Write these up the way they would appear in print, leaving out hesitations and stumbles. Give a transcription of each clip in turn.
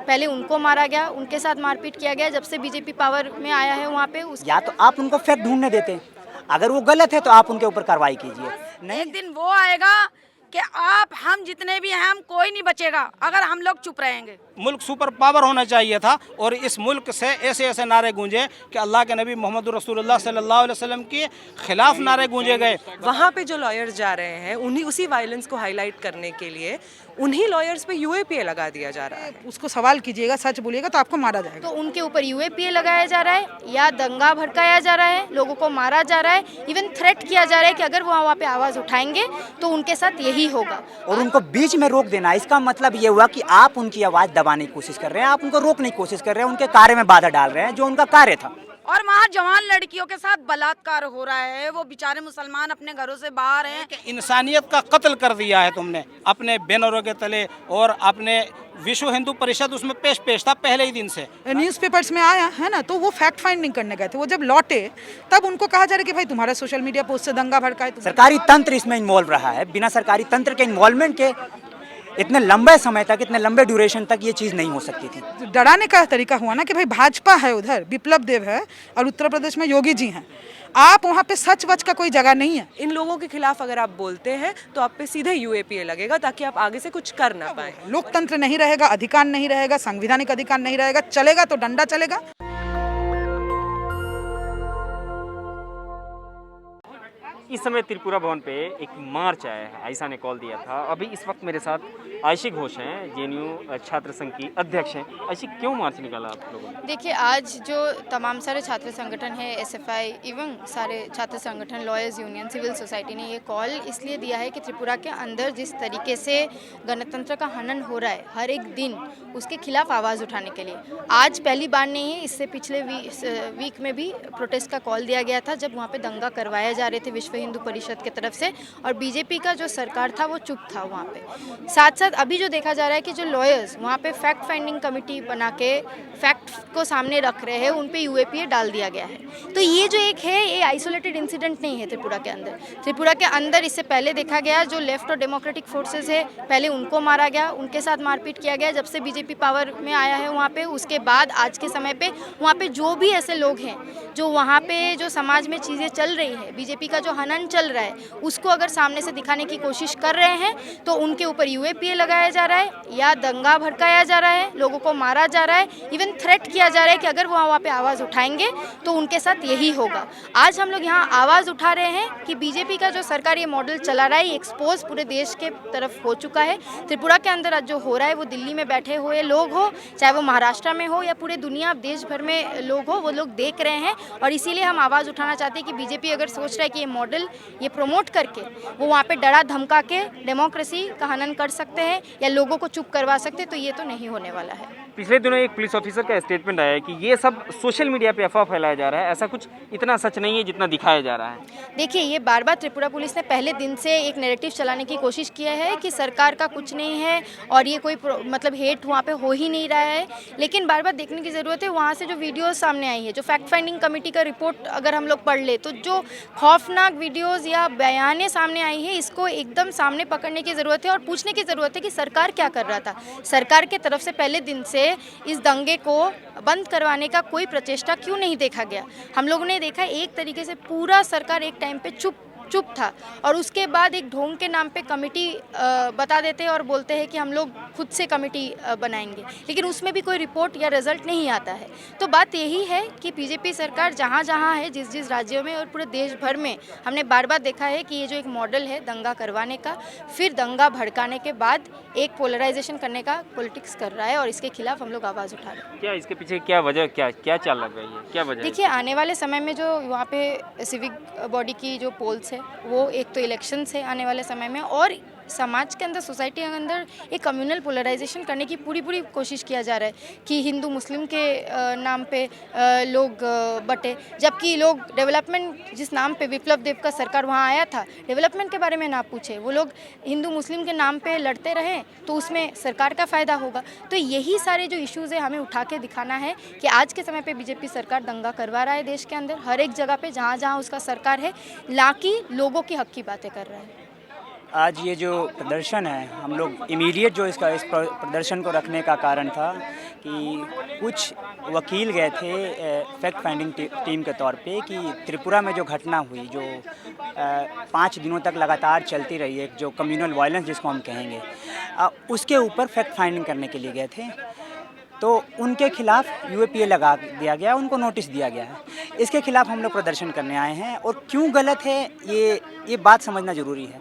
पहले उनको मारा गया, उनके साथ मारपीट किया गया। जब से बीजेपी पावर में आया है वहाँ पे या तो आप उनको फैक्ट ढूंढने देते, अगर वो गलत है तो आप उनके ऊपर कार्रवाई कीजिए। नहीं, एक दिन वो आएगा कि हम जितने भी हैं, हम कोई नहीं बचेगा अगर हम लोग चुप रहेंगे। मुल्क सुपर पावर होना चाहिए था और इस मुल्क से ऐसे ऐसे नारे गूंजे कि अल्लाह के नबी मोहम्मद रसूलुल्लाह सल्लल्लाहु अलैहि वसल्लम के खिलाफ नारे गूंजे गए। वहाँ पे जो लॉयर्स जा रहे हैं उसी वायलेंस को हाईलाइट करने के लिए उन्हीं लॉयर्स पे यूएपीए लगा दिया जा रहा है। उसको सवाल कीजिएगा, सच बोलिएगा तो आपको मारा जाएगा। तो उनके ऊपर यूएपीए लगाया जा रहा है या दंगा भड़काया जा रहा है, लोगों को मारा जा रहा है, इवन थ्रेट किया जा रहा है कि अगर वो वहाँ पे आवाज़ उठाएंगे तो उनके साथ यही होगा। और उनको बीच में रोक देना, इसका मतलब ये हुआ कि आप उनकी आवाज़ दबाने की कोशिश कर रहे हैं, आप उनको रोकने की कोशिश कर रहे हैं, उनके कार्य में बाधा डाल रहे हैं जो उनका कार्य था। और वहाँ जवान लड़कियों के साथ बलात्कार हो रहा है, वो बेचारे मुसलमान अपने घरों से बाहर हैं। इंसानियत का कत्ल कर दिया है तुमने अपने बैनरों के तले, और अपने विश्व हिंदू परिषद उसमें पेश था पहले ही दिन से। न्यूज़पेपर्स में आया है ना, तो वो फैक्ट फाइंडिंग करने गए थे। वो जब लौटे तब उनको कहा जा रहा है कि भाई तुम्हारा सोशल मीडिया पोस्ट से दंगा भड़का है। सरकारी तंत्र इसमें इन्वॉल्व रहा है, बिना सरकारी तंत्र के इन्वॉल्वमेंट के इतने लंबे समय तक, इतने लंबे ड्यूरेशन तक ये चीज़ नहीं हो सकती थी। डराने का तरीका हुआ ना कि भाई भाजपा है उधर, विप्लव देव है, और उत्तर प्रदेश में योगी जी हैं। आप वहाँ पे सच वच का कोई जगह नहीं है। इन लोगों के खिलाफ अगर आप बोलते हैं तो आप पे सीधे यूएपीए लगेगा ताकि आप आगे से कुछ कर ना पाए। लोकतंत्र नहीं रहेगा, अधिकार नहीं रहेगा, संवैधानिक अधिकार नहीं रहेगा, चलेगा तो डंडा चलेगा। इस समय त्रिपुरा भवन पे एक मार्च आया है, आयशा ने कॉल दिया था। अभी इस वक्त मेरे साथ आयशी घोष हैं, जेएनयू छात्र संघ की अध्यक्ष हैं। आयशी, क्यों मार्च निकाला आप लोगों ने? देखिए, आज जो तमाम सारे छात्र संगठन है, एसएफआई एवं सारे छात्र संगठन, लॉयर्स यूनियन, सिविल सोसाइटी ने ये कॉल इसलिए दिया है कि त्रिपुरा के अंदर जिस तरीके से गणतंत्र का हनन हो रहा है हर एक दिन, उसके खिलाफ आवाज़ उठाने के लिए। आज पहली बार नहीं है, इससे पिछले वीक में भी प्रोटेस्ट का कॉल दिया गया था जब वहाँ पे दंगा करवाए जा रहे थे विश्व हिंदू परिषद की तरफ से, और बीजेपी का जो सरकार था वो चुप था वहाँ पे। साथ साथ अभी जो देखा जा रहा है कि जो लॉयर्स वहाँ पे फैक्ट फाइंडिंग कमेटी बना के फैक्ट को सामने रख रहे हैं, उन पे यूएपीए डाल दिया गया है। तो ये जो एक है, ये आइसोलेटेड इंसिडेंट नहीं है त्रिपुरा के अंदर। त्रिपुरा के अंदर इससे पहले देखा गया जो लेफ्ट और डेमोक्रेटिक फोर्सेस है, पहले उनको मारा गया, उनके साथ मारपीट किया गया। जब से बीजेपी पावर में आया है वहाँ पे, उसके बाद आज के समय पे वहाँ पे जो भी ऐसे लोग हैं जो वहाँ पे जो समाज में चीज़ें चल रही है, बीजेपी का जो हनन चल रहा है, उसको अगर सामने से दिखाने की कोशिश कर रहे हैं तो उनके ऊपर यूएपीए लगाया जा रहा है या दंगा भड़काया जा रहा है, लोगों को मारा जा रहा है, इवन थ्रेट किया जा रहा है कि अगर वो वहाँ पे आवाज़ उठाएंगे तो उनके साथ यही होगा। आज हम लोग यहाँ आवाज़ उठा रहे हैं कि बीजेपी का जो सरकार ये मॉडल चला रहा है, ये एक्सपोज पूरे देश के तरफ हो चुका है। त्रिपुरा के अंदर आज जो हो रहा है, वो दिल्ली में बैठे हुए लोग हो, चाहे वो महाराष्ट्र में हो या पूरे दुनिया देश भर में लोग हो, वो लोग देख रहे हैं। और इसीलिए हम आवाज़ उठाना चाहते हैं कि बीजेपी अगर सोच रहा है कि ये मॉडल ये प्रमोट करके वो वहाँ पे डरा धमका के डेमोक्रेसी का हनन कर सकते हैं या लोगों को चुप करवा सकते हैं, तो ये तो नहीं होने वाला है। पिछले दिनों एक पुलिस ऑफिसर का स्टेटमेंट आया है कि ये सब सोशल मीडिया पे अफवाह फैलाया जा रहा है, ऐसा कुछ इतना सच नहीं है जितना दिखाया जा रहा है। देखिए, ये बार बार त्रिपुरा पुलिस ने पहले दिन से एक नैरेटिव चलाने की कोशिश किया है कि सरकार का कुछ नहीं है और ये कोई मतलब हेट वहाँ पे हो ही नहीं रहा है। लेकिन बार बार देखने की ज़रूरत है, वहाँ से जो वीडियोज़ सामने आई है, जो फैक्ट फाइंडिंग कमेटी का रिपोर्ट अगर हम लोग पढ़ ले, तो जो खौफनाक वीडियोज़ या बयानें सामने आई है, इसको एकदम सामने पकड़ने की ज़रूरत है और पूछने की ज़रूरत है कि सरकार क्या कर रहा था। सरकार के तरफ से पहले दिन से इस दंगे को बंद करवाने का कोई प्रचेष्टा क्यों नहीं देखा गया? हम लोगों ने देखा एक तरीके से पूरा सरकार एक टाइम पे चुप था, और उसके बाद एक ढोंग के नाम पे कमेटी बता देते हैं और बोलते हैं कि हम लोग खुद से कमेटी बनाएंगे, लेकिन उसमें भी कोई रिपोर्ट या रिजल्ट नहीं आता है। तो बात यही है कि बीजेपी सरकार जहाँ जहाँ है, जिस जिस राज्यों में और पूरे देश भर में, हमने बार बार देखा है कि ये जो एक मॉडल है दंगा करवाने का, फिर दंगा भड़काने के बाद एक पोलराइजेशन करने का पॉलिटिक्स कर रहा है, और इसके खिलाफ हम लोग आवाज़ उठा रहे हैं। क्या इसके पीछे क्या वजह, क्या चाल लग रही है, क्या वजह? देखिए, आने वाले समय में जो वहाँ पे सिविक बॉडी की जो पोल्स है, वो एक तो इलेक्शंस है आने वाले समय में, और समाज के अंदर, सोसाइटी के अंदर एक कम्युनल पोलराइजेशन करने की पूरी कोशिश किया जा रहा है कि हिंदू मुस्लिम के नाम पे लोग बटे, जबकि लोग डेवलपमेंट जिस नाम पे विप्लव देव का सरकार वहाँ आया था, डेवलपमेंट के बारे में ना पूछे, वो लोग हिंदू मुस्लिम के नाम पे लड़ते रहें तो उसमें सरकार का फ़ायदा होगा। तो यही सारे जो इश्यूज़ है हमें उठा के दिखाना है कि आज के समय पे बीजेपी सरकार दंगा करवा रहा है देश के अंदर, हर एक जगह पे जहाँ जहाँ उसका सरकार है, ना कि लोगों की हक की बातें कर रहा है। आज ये जो प्रदर्शन है, हम लोग इमीडिएट जो इस प्रदर्शन को रखने का कारण था कि कुछ वकील गए थे फैक्ट फाइंडिंग टीम के तौर पे कि त्रिपुरा में जो घटना हुई, जो 5 दिनों तक लगातार चलती रही है, जो कम्युनल वायलेंस जिसको हम कहेंगे, उसके ऊपर फैक्ट फाइंडिंग करने के लिए गए थे। तो उनके खिलाफ यूएपीए लगा दिया गया, उनको नोटिस दिया गया है। इसके खिलाफ हम लोग प्रदर्शन करने आए हैं और क्यों गलत है ये बात समझना ज़रूरी है।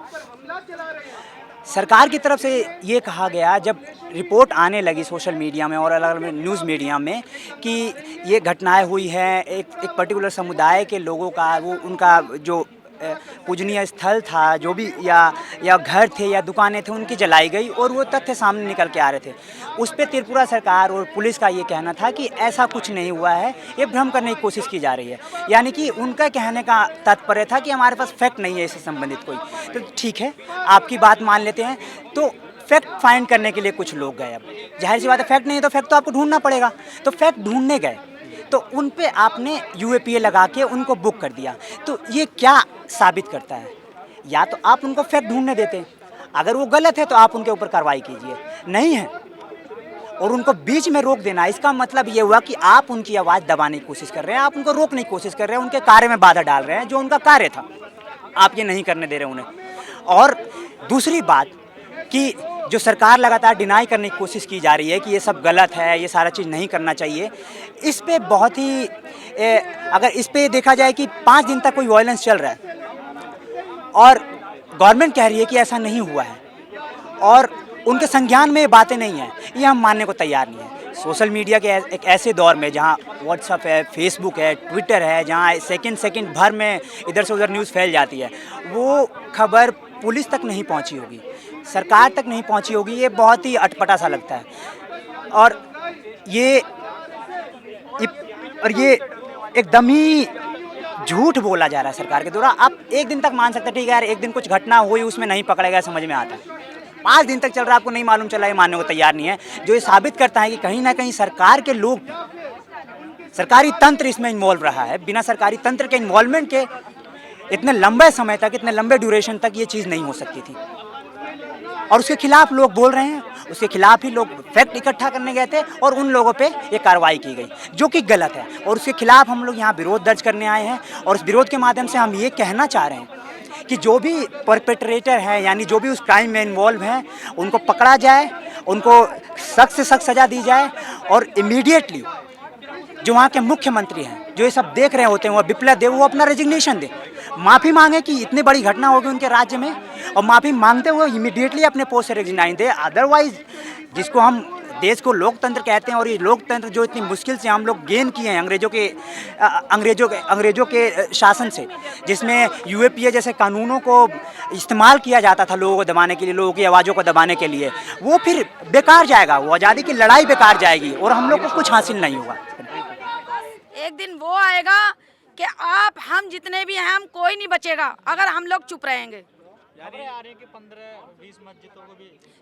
सरकार की तरफ से ये कहा गया जब रिपोर्ट आने लगी सोशल मीडिया में और अलग अलग न्यूज़ मीडिया में कि ये घटनाएं हुई हैं, एक पर्टिकुलर समुदाय के लोगों का, वो उनका जो पूजनीय स्थल था, जो भी या घर थे या दुकानें थे, उनकी जलाई गई और वो तथ्य सामने निकल के आ रहे थे। उस पर त्रिपुरा सरकार और पुलिस का ये कहना था कि ऐसा कुछ नहीं हुआ है, ये भ्रम करने की कोशिश की जा रही है। यानी कि उनका कहने का तात्पर्य था कि हमारे पास फैक्ट नहीं है इससे संबंधित कोई। तो ठीक है, आपकी बात मान लेते हैं। तो फैक्ट फाइंड करने के लिए कुछ लोग गए। अब जाहिर सी बात है, फैक्ट नहीं है तो फैक्ट तो आपको ढूंढना पड़ेगा। तो फैक्ट ढूंढने गए तो उन पे आपने यूएपीए लगा के उनको बुक कर दिया। तो ये क्या साबित करता है? या तो आप उनको फैक्ट ढूंढने देते, अगर वो गलत है तो आप उनके ऊपर कार्रवाई कीजिए, नहीं है और उनको बीच में रोक देना, इसका मतलब ये हुआ कि आप उनकी आवाज़ दबाने की कोशिश कर रहे हैं, आप उनको रोकने की कोशिश कर रहे हैं, उनके कार्य में बाधा डाल रहे हैं, जो उनका कार्य था आप ये नहीं करने दे रहे उन्हें। और दूसरी बात कि जो सरकार लगातार डिनाई करने की कोशिश की जा रही है कि ये सब गलत है, ये सारा चीज़ नहीं करना चाहिए, इस पे बहुत ही अगर इस पे देखा जाए कि 5 दिन तक कोई वायलेंस चल रहा है और गवर्नमेंट कह रही है कि ऐसा नहीं हुआ है और उनके संज्ञान में ये बातें नहीं हैं, ये हम मानने को तैयार नहीं है। सोशल मीडिया के एक ऐसे दौर में जहाँ व्हाट्सअप है, फेसबुक है, ट्विटर है, जहाँ सेकंड भर में इधर से उधर न्यूज़ फैल जाती है, वो खबर पुलिस तक नहीं पहुँची होगी, सरकार तक नहीं पहुँची होगी, ये बहुत ही अटपटा सा लगता है। और ये एकदम ही झूठ बोला जा रहा है सरकार के द्वारा। आप एक दिन तक मान सकते हैं, ठीक है यार, एक दिन कुछ घटना हुई उसमें नहीं पकड़ा गया, समझ में आता है। 5 दिन तक चल रहा है, आपको नहीं मालूम चला, ये मानने को तैयार नहीं है, जो ये साबित करता है कि कहीं ना कहीं सरकार के लोग, सरकारी तंत्र इसमें इन्वॉल्व रहा है। बिना सरकारी तंत्र के इन्वॉल्वमेंट के इतने लंबे समय तक, इतने लंबे ड्यूरेशन तक ये चीज़ नहीं हो सकती थी। और उसके खिलाफ लोग बोल रहे हैं, उसके खिलाफ ही लोग फैक्ट इकट्ठा करने गए थे और उन लोगों पे ये कार्रवाई की गई जो कि गलत है। और उसके खिलाफ हम लोग यहाँ विरोध दर्ज करने आए हैं और इस विरोध के माध्यम से हम ये कहना चाह रहे हैं कि जो भी परपेट्रेटर है, यानी जो भी उस क्राइम में इन्वॉल्व हैं, उनको पकड़ा जाए, उनको सख्त से सख्त सज़ा दी जाए और इमीडिएटली जो वहाँ के मुख्यमंत्री हैं, जो ये सब देख रहे होते हैं, वो बिप्लब देव, वो अपना रेजिग्नेशन दे, माफ़ी मांगे कि इतनी बड़ी घटना होगी उनके राज्य में, और माफ़ी मांगते हुए इमीडिएटली अपने पोस्ट से रेजिग्नाइन दे। अदरवाइज जिसको हम देश को लोकतंत्र कहते हैं, और ये लोकतंत्र जो इतनी मुश्किल से हम लोग गेन किए हैं अंग्रेज़ों के शासन से, जिसमें यूएपीए जैसे कानूनों को इस्तेमाल किया जाता था लोगों को दबाने के लिए, लोगों की आवाज़ों को दबाने के लिए, वो फिर बेकार जाएगा, वो आज़ादी की लड़ाई बेकार जाएगी और हम लोग को कुछ हासिल नहीं होगा। एक दिन वो आएगा कि आप हम जितने भी हैं, हम कोई नहीं बचेगा अगर हम लोग चुप रहेंगे।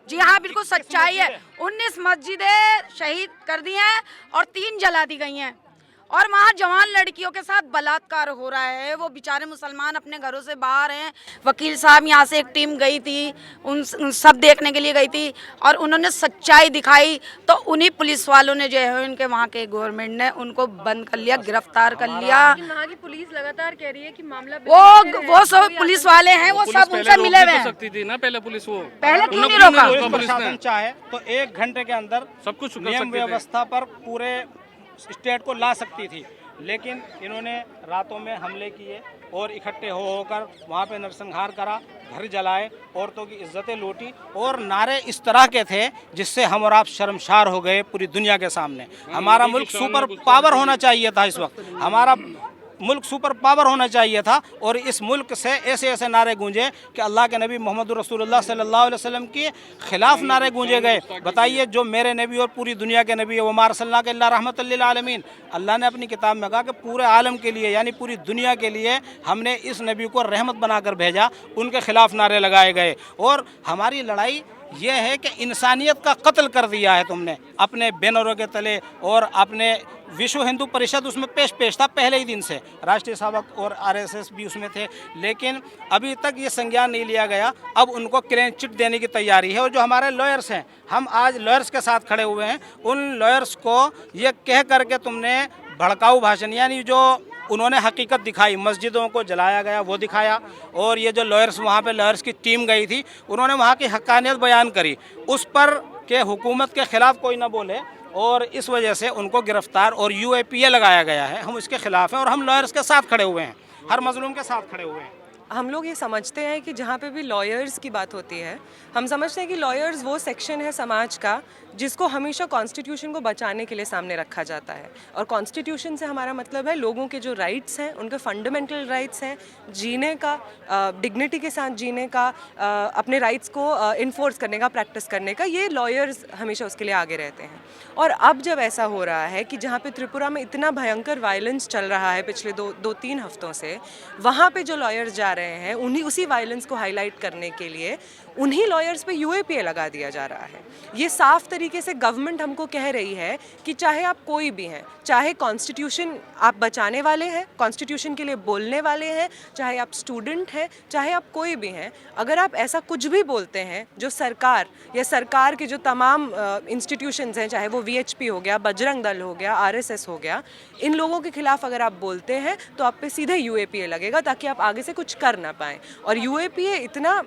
जी हाँ, बिल्कुल सच्चाई है। 19 मस्जिदें शहीद कर दी हैं और 3 जला दी गई हैं और वहाँ जवान लड़कियों के साथ बलात्कार हो रहा है। वो बेचारे मुसलमान अपने घरों से बाहर हैं। वकील साहब यहाँ से एक टीम गई थी, उन सब देखने के लिए गई थी और उन्होंने सच्चाई दिखाई, तो उन्हीं पुलिस वालों ने जो है, उनके वहाँ के गवर्नमेंट ने उनको बंद कर लिया, गिरफ्तार कर लिया। वहाँ की पुलिस लगातार कह रही है कि मामला वो सब पुलिस वाले हैं, वो सब उनसे मिले हुए हैं। सकती थी ना पहले पुलिस, वो पहले क्यों नहीं रोका? प्रशासन चाहे तो 1 घंटे के अंदर सब कुछ नियम व्यवस्था पर पूरे स्टेट को ला सकती थी, लेकिन इन्होंने रातों में हमले किए और इकट्ठे होकर वहाँ पे नरसंहार करा, घर जलाए, औरतों की इज्जतें लूटी और नारे इस तरह के थे जिससे हम और आप शर्मसार हो गए पूरी दुनिया के सामने। हमारा मुल्क सुपर पावर होना चाहिए था, इस वक्त हमारा मुल्क सुपर पावर होना चाहिए था और इस मुल्क से ऐसे ऐसे नारे गूंजे कि अल्लाह के नबी मोहम्मद रसूलुल्लाह सल्लल्लाहु अलैहि वसल्लम के खिलाफ नारे गूंजे गए। बताइए, जो मेरे नबी और पूरी दुनिया के नबी है, वमा अर्सलनाका इल्ला रहमतल लिल आलमीन, अल्लाह ने अपनी किताब में कहा कि पूरे आलम के लिए, यानी पूरी दुनिया के लिए हमने इस नबी को रहमत बनाकर भेजा। उनके खिलाफ नारे लगाए गए और हमारी लड़ाई ये है कि इंसानियत का कत्ल कर दिया है तुमने अपने बैनरों के तले, और अपने विश्व हिंदू परिषद उसमें पेश था पहले ही दिन से, राष्ट्रीय सेवक और आरएसएस भी उसमें थे, लेकिन अभी तक ये संज्ञान नहीं लिया गया। अब उनको क्लीन चिट देने की तैयारी है। और जो हमारे लॉयर्स हैं, हम आज लॉयर्स के साथ खड़े हुए हैं, उन लॉयर्स को ये कह करके तुमने भड़काऊ भाषण, यानी जो उन्होंने हकीकत दिखाई, मस्जिदों को जलाया गया वो दिखाया, और ये जो लॉयर्स वहाँ पे लॉयर्स की टीम गई थी उन्होंने वहाँ की हक्कानियत बयान करी, उस पर के हुकूमत के ख़िलाफ़ कोई ना बोले, और इस वजह से उनको गिरफ्तार और UAPA लगाया गया है। हम इसके ख़िलाफ़ हैं और हम लॉयर्स के साथ खड़े हुए हैं, हर मजलूम के साथ खड़े हुए हैं। हम लोग ये समझते हैं कि जहाँ पे भी लॉयर्स की बात होती है, हम समझते हैं कि लॉयर्स वो सेक्शन है समाज का जिसको हमेशा कॉन्स्टिट्यूशन को बचाने के लिए सामने रखा जाता है। और कॉन्स्टिट्यूशन से हमारा मतलब है लोगों के जो राइट्स हैं, उनके फंडामेंटल राइट्स हैं, जीने का, डिग्निटी के साथ जीने का, अपने राइट्स को इन्फोर्स करने का, प्रैक्टिस करने का, ये लॉयर्स हमेशा उसके लिए आगे रहते हैं। और अब जब ऐसा हो रहा है कि जहाँ पे त्रिपुरा में इतना भयंकर वायलेंस चल रहा है पिछले दो तीन हफ्तों से, वहाँ पे जो लॉयर्स जा रहे हैं उसी वायलेंस को हाईलाइट करने के लिए उन्हीं लॉयर्स पे UAPA लगा दिया जा रहा है। ये साफ तरीके से गवर्नमेंट हमको कह रही है कि चाहे आप कोई भी हैं, चाहे कॉन्स्टिट्यूशन आप बचाने वाले हैं, कॉन्स्टिट्यूशन के लिए बोलने वाले हैं, चाहे आप स्टूडेंट हैं, चाहे आप कोई भी हैं, अगर आप ऐसा कुछ भी बोलते हैं जो सरकार या सरकार के जो तमाम इंस्टीट्यूशंस हैं, चाहे वो VHP हो गया, बजरंग दल हो गया, RSS हो गया, इन लोगों के खिलाफ अगर आप बोलते हैं तो आप पे सीधे UAPA लगेगा ताकि आप आगे से कुछ कर ना पाएँ। और UAPA इतना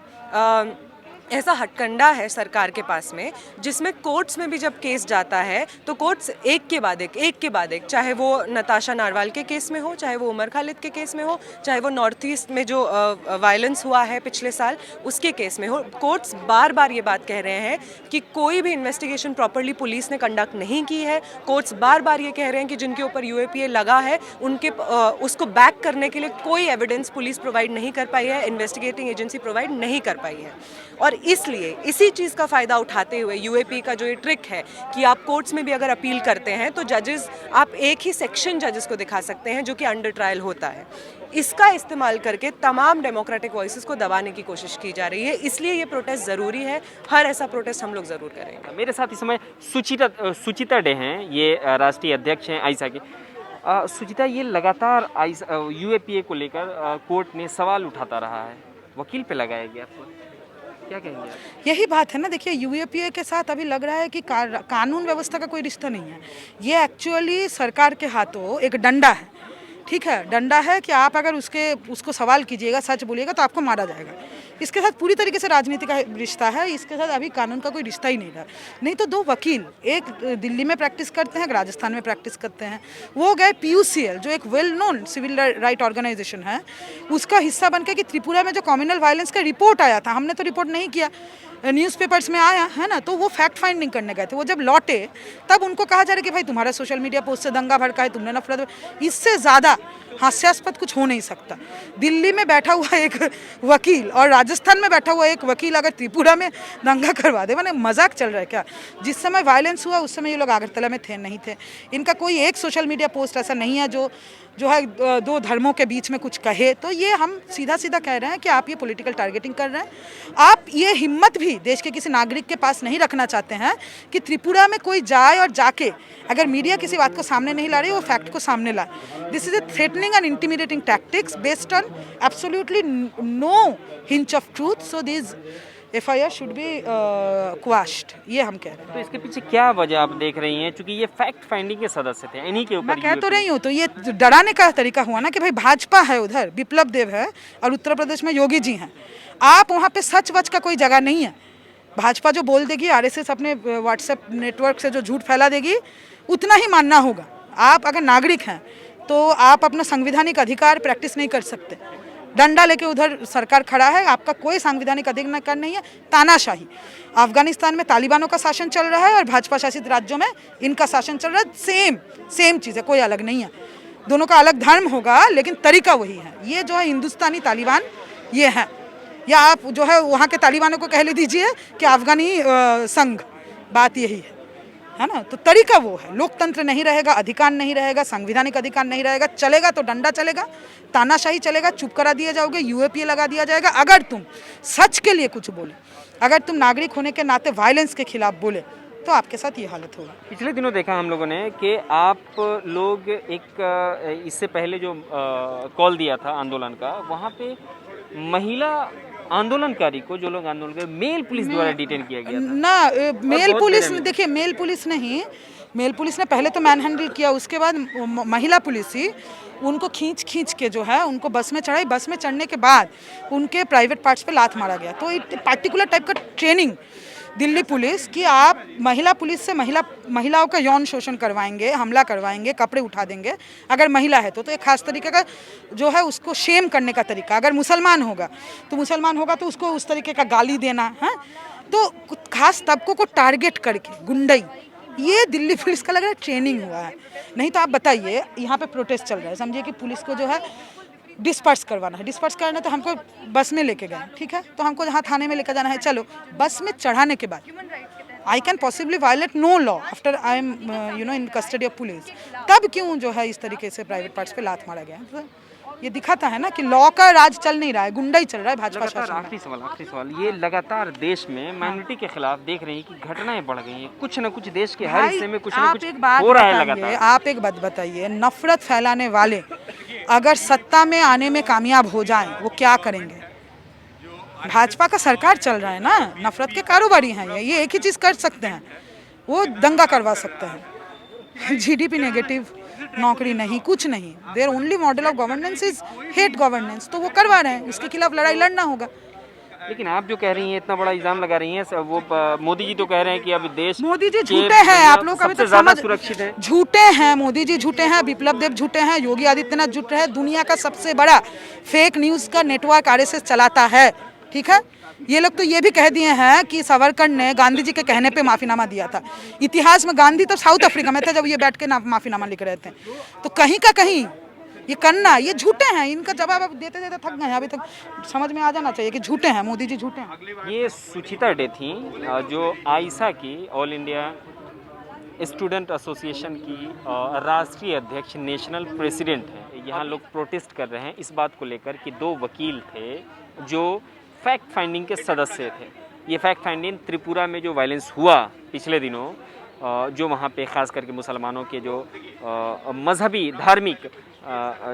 ऐसा हटकंडा है सरकार के पास में, जिसमें कोर्ट्स में भी जब केस जाता है तो कोर्ट्स एक के बाद एक, चाहे वो नताशा नारवाल के केस में हो, चाहे वो उमर खालिद के केस में हो, चाहे वो नॉर्थ ईस्ट में जो वायलेंस हुआ है पिछले साल उसके केस में हो, कोर्ट्स बार बार ये बात कह रहे हैं कि कोई भी इन्वेस्टिगेशन प्रॉपरली पुलिस ने कंडक्ट नहीं की है। कोर्ट्स बार बार ये कह रहे हैं कि जिनके ऊपर UAPA लगा है उनके उसको बैक करने के लिए कोई एविडेंस पुलिस प्रोवाइड नहीं कर पाई है, इन्वेस्टिगेटिंग एजेंसी प्रोवाइड नहीं कर पाई है। और इसलिए इसी चीज़ का फ़ायदा उठाते हुए UAPA का जो ये ट्रिक है कि आप कोर्ट्स में भी अगर अपील करते हैं तो जजेस, आप एक ही सेक्शन जजेस को दिखा सकते हैं जो कि अंडर ट्रायल होता है। इसका इस्तेमाल करके तमाम डेमोक्रेटिक वॉइसेस को दबाने की कोशिश की जा रही है। इसलिए ये प्रोटेस्ट ज़रूरी है, हर ऐसा प्रोटेस्ट हम लोग ज़रूर करेंगे। मेरे साथ इस समय सुचिता डे हैं, ये राष्ट्रीय अध्यक्ष हैं आइसा के। सुचिता, ये लगातार UAPA को लेकर कोर्ट ने सवाल उठाता रहा है, वकील पे लगाया गया, क्या कहेंगे आप? यही बात है ना, देखिए UAPA के साथ अभी लग रहा है कि कानून व्यवस्था का कोई रिश्ता नहीं है। ये एक्चुअली सरकार के हाथों एक डंडा है, ठीक है, डंडा है कि आप अगर उसको सवाल कीजिएगा, सच बोलिएगा तो आपको मारा जाएगा। इसके साथ पूरी तरीके से राजनीति का रिश्ता है, इसके साथ अभी कानून का कोई रिश्ता ही नहीं रहा। नहीं तो 2 वकील, एक दिल्ली में प्रैक्टिस करते हैं, एक राजस्थान में प्रैक्टिस करते हैं, वो गए PUCL जो एक well known civil right organisation है, उसका हिस्सा बन के कि त्रिपुरा में जो कम्युनल वायलेंस का रिपोर्ट आया था, हमने तो रिपोर्ट नहीं किया, न्यूज़पेपर्स में आया है ना, तो वो फैक्ट फाइंडिंग करने गए थे। वो जब लौटे तब उनको कहा जा रहा है कि भाई तुम्हारा सोशल मीडिया पोस्ट से दंगा भड़का है, तुमने नफरत, इससे ज़्यादा हास्यास्पद कुछ हो नहीं सकता। दिल्ली में बैठा हुआ एक वकील और राजस्थान में बैठा हुआ एक वकील अगर त्रिपुरा में दंगा करवा दे, मैंने मजाक चल रहा है क्या? जिस समय वायलेंस हुआ उस समय ये लोग आगरतला में थे नहीं थे। इनका कोई एक सोशल मीडिया पोस्ट ऐसा नहीं है जो है 2 धर्मों के बीच में कुछ कहे। तो ये हम सीधा सीधा कह रहे हैं कि आप ये पॉलिटिकल टारगेटिंग कर रहे हैं। आप ये हिम्मत भी देश के किसी नागरिक के पास नहीं रखना चाहते हैं कि त्रिपुरा में कोई जाए और जाके अगर मीडिया किसी बात को सामने नहीं ला रही, वो फैक्ट को सामने लाए। This is a threatening and intimidating tactics based on absolutely no inch of truth. So this FIR should be quashed, ये हम कह रहे हैं। तो इसके पीछे क्या वजह आप देख रही हैं? क्योंकि ये फैक्ट फाइंडिंग के सदस्य थे, इन्हीं के ऊपर मैं कह तो रही हूँ, तो ये डराने का तरीका हुआ ना कि भाई भाजपा है उधर, बिप्लब देव है, और उत्तर प्रदेश में योगी जी हैं। आप वहाँ पे सच वच का कोई जगह नहीं है। भाजपा जो बोल देगी, RSS अपने व्हाट्सएप नेटवर्क से जो झूठ फैला देगी, उतना ही मानना होगा। आप अगर नागरिक हैं तो आप अपना संवैधानिक अधिकार प्रैक्टिस नहीं कर सकते। डंडा लेके उधर सरकार खड़ा है, आपका कोई संवैधानिक अधिकार नहीं है। तानाशाही, अफगानिस्तान में तालिबानों का शासन चल रहा है और भाजपा शासित राज्यों में इनका शासन चल रहा है। सेम चीज़ है, कोई अलग नहीं है। दोनों का अलग धर्म होगा लेकिन तरीका वही है। ये जो है हिंदुस्तानी तालिबान ये है, या आप जो है वहाँ के तालिबानों को कह ले दीजिए कि अफगानी संघ, बात यही है ना। तो तरीका वो है, लोकतंत्र नहीं रहेगा, अधिकार नहीं रहेगा, संवैधानिक अधिकार नहीं रहेगा, चलेगा तो डंडा चलेगा, तानाशाही चलेगा, चुप करा दिया जाओगे, UAPA लगा दिया जाएगा। अगर तुम सच के लिए कुछ बोले, अगर तुम नागरिक होने के नाते वायलेंस के खिलाफ बोले तो आपके साथ ये हालत होगी। पिछले दिनों देखा हम लोगों ने कि आप लोग एक इससे पहले जो कॉल दिया था आंदोलन का, वहाँ पे महिला आंदोलनकारी को, जो लोग आंदोलन कर, मेल पुलिस द्वारा डिटेन किया गया था ना। मेल पुलिस ने, देखिए मेल पुलिस नहीं, मेल पुलिस ने पहले तो मैन हैंडल किया, उसके बाद महिला पुलिस ही उनको खींच के जो है उनको बस में चढ़ाई। बस में चढ़ने के बाद उनके प्राइवेट पार्ट्स पे लात मारा गया। तो एक पार्टिकुलर टाइप का ट्रेनिंग दिल्ली पुलिस कि आप महिला पुलिस से महिलाओं का यौन शोषण करवाएंगे, हमला करवाएंगे, कपड़े उठा देंगे अगर महिला है तो एक खास तरीके का जो है उसको शेम करने का तरीका। अगर मुसलमान होगा तो उसको उस तरीके का गाली देना है। तो खास तबकों को टारगेट करके गुंडई, ये दिल्ली पुलिस का लग रहा है ट्रेनिंग हुआ है। नहीं तो आप बताइए, यहाँ पे प्रोटेस्ट चल रहा है, समझिए कि पुलिस को जो है डिस्पर्स करवाना है। डिस्पर्स करना तो हमको बस में लेके गए, ठीक है, तो हमको जहाँ थाने में लेकर जाना है, चलो बस में चढ़ाने के बाद I can possibly violate no law after I am in custody of police. तब क्यों जो है इस तरीके से प्राइवेट पार्ट्स पे लात मारा गया? तो ये दिखाता है ना कि लॉ का राज चल नहीं रहा है, गुंडा ही चल रहा है भाजपा शासन में। आखिरी सवाल, ये लगातार देश में माइनॉरिटी के खिलाफ देख रहे हैं कि घटनाएं बढ़ गई हैं, कुछ न कुछ देश के हर हिस्से में कुछ न कुछ हो रहा है लगातार। आप एक बात बताइए, नफरत फैलाने वाले अगर सत्ता में आने में कामयाब हो जाएं, वो क्या करेंगे? भाजपा का सरकार चल रहा है ना, नफरत के कारोबारी हैं ये एक ही चीज़ कर सकते हैं, वो दंगा करवा सकते हैं। जीडीपी नेगेटिव, नौकरी नहीं, कुछ नहीं, their only model of governance is hate governance, तो वो करवा रहे हैं, उसके खिलाफ लड़ाई लड़ना होगा। लेकिन आप जो कह रही हैं, इतना बड़ा इल्जाम लगा रही हैं, वो मोदी जी तो कह रहे हैं कि अब देश, मोदी जी झूठे हैं, आप लोग अभी तक समझ, सुरक्षित है, झूठे हैं, मोदी जी झूठे हैं, विप्लव देव झूठे हैं, योगी आदित्यनाथ झूठे हैं। दुनिया का सबसे बड़ा फेक न्यूज़ का नेटवर्क आरएसएस चलाता है, ठीक है। ये लोग तो ये भी कह दिए हैं कि सावरकर ने गांधी जी के कहने पे माफीनामा दिया था। इतिहास में गांधी तो साउथ अफ्रीका में थे जब ये बैठ के माफीनामा लिख रहे थे। तो कहीं का कहीं ये करना, ये झूठे हैं, इनका जवाब अब देते देते थक गए हैं। अभी तक समझ में आ जाना चाहिए कि झूठे हैं, मोदी जी झूठे हैं। ये सुचिता डे थी, जो आइसा की, ऑल इंडिया स्टूडेंट एसोसिएशन की राष्ट्रीय अध्यक्ष, नेशनल प्रेसिडेंट हैं। यहाँ लोग प्रोटेस्ट कर रहे हैं इस बात को लेकर कि 2 वकील थे जो फैक्ट फाइंडिंग के सदस्य थे। ये फैक्ट फाइंडिंग त्रिपुरा में जो वायलेंस हुआ पिछले दिनों, जो वहाँ पे ख़ास करके मुसलमानों के जो मजहबी धार्मिक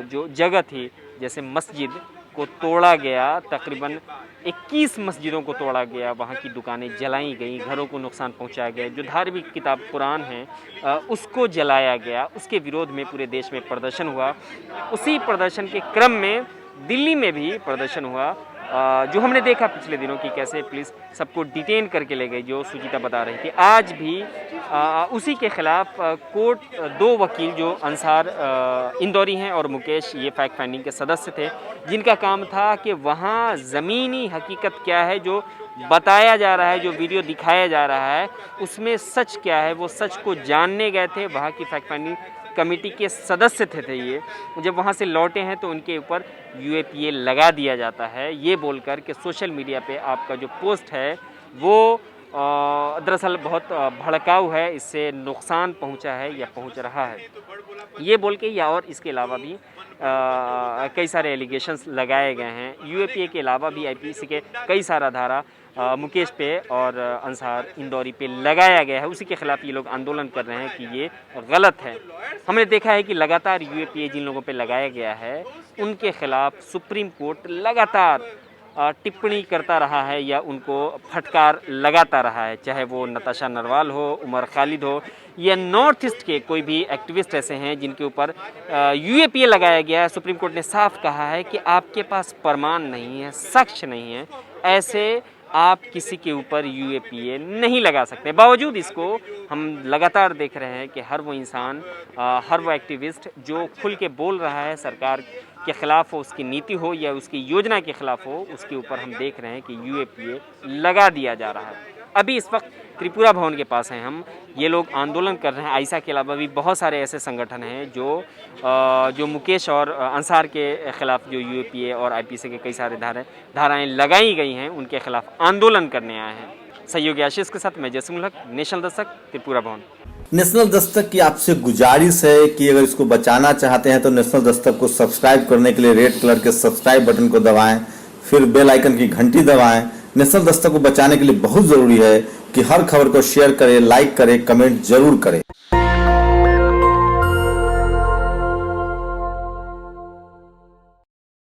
जो जगह थी, जैसे मस्जिद को तोड़ा गया, तकरीबन 21 मस्जिदों को तोड़ा गया, वहाँ की दुकानें जलाई गई, घरों को नुकसान पहुँचाया गया, जो धार्मिक किताब कुरान है उसको जलाया गया, उसके विरोध में पूरे देश में प्रदर्शन हुआ। उसी प्रदर्शन के क्रम में दिल्ली में भी प्रदर्शन हुआ, जो हमने देखा पिछले दिनों की कैसे पुलिस सबको डिटेन करके ले गई, जो सुचिता बता रही थी। आज भी उसी के खिलाफ कोर्ट 2 वकील जो अंसार इंदौरी हैं और मुकेश, ये फैक्ट फाइंडिंग के सदस्य थे, जिनका काम था कि वहाँ ज़मीनी हकीकत क्या है, जो बताया जा रहा है, जो वीडियो दिखाया जा रहा है, उसमें सच क्या है, वो सच को जानने गए थे। वहाँ की फैक्ट फाइंडिंग कमेटी के सदस्य थे ये। जब वहाँ से लौटे हैं तो उनके ऊपर UAPA लगा दिया जाता है, ये बोलकर कि सोशल मीडिया पे आपका जो पोस्ट है वो दरअसल बहुत भड़काऊ है, इससे नुकसान पहुँचा है या पहुँच रहा है, ये बोल के, या और इसके अलावा भी कई सारे एलिगेशंस लगाए गए हैं। UAPA के अलावा भी IPC के कई सारा धारा मुकेश पे और अंसार इंदौरी पे लगाया गया है। उसी के खिलाफ ये लोग आंदोलन कर रहे हैं कि ये गलत है। हमने देखा है कि लगातार UAPA जिन लोगों पे लगाया गया है उनके खिलाफ सुप्रीम कोर्ट लगातार टिप्पणी करता रहा है या उनको फटकार लगाता रहा है, चाहे वो नताशा नरवाल हो, उमर खालिद हो, या नॉर्थ ईस्ट के कोई भी एक्टिविस्ट ऐसे हैं जिनके ऊपर UAPA लगाया गया है। सुप्रीम कोर्ट ने साफ कहा है कि आपके पास प्रमाण नहीं है, साक्ष्य नहीं है, ऐसे आप किसी के ऊपर UAPA नहीं लगा सकते। बावजूद इसको हम लगातार देख रहे हैं कि हर वो इंसान, हर वो एक्टिविस्ट जो खुल के बोल रहा है सरकार के ख़िलाफ़ हो, उसकी नीति हो या उसकी योजना के ख़िलाफ़ हो, उसके ऊपर हम देख रहे हैं कि UAPA लगा दिया जा रहा है। अभी इस वक्त त्रिपुरा भवन के पास हैं हम, ये लोग आंदोलन कर रहे हैं। आइसा के अलावा भी बहुत सारे ऐसे संगठन हैं जो मुकेश और अंसार के ख़िलाफ़ जो UAPA और IPC के कई सारे धाराएं लगाई गई हैं, उनके ख़िलाफ़ आंदोलन करने आए हैं। सहयोगी आशीष के साथ मैं जैसुल हक, नेशनल दस्तक, त्रिपुरा भवन। नेशनल दस्तक की आपसे गुजारिश है कि अगर इसको बचाना चाहते हैं तो नेशनल दस्तक को सब्सक्राइब करने के लिए रेड कलर के सब्सक्राइब बटन को दबाएं, फिर बेल आइकन की घंटी दबाएं, नेशनल दस्तक को बचाने के लिए बहुत जरूरी है कि हर खबर को शेयर करें, लाइक करें, कमेंट जरूर करें।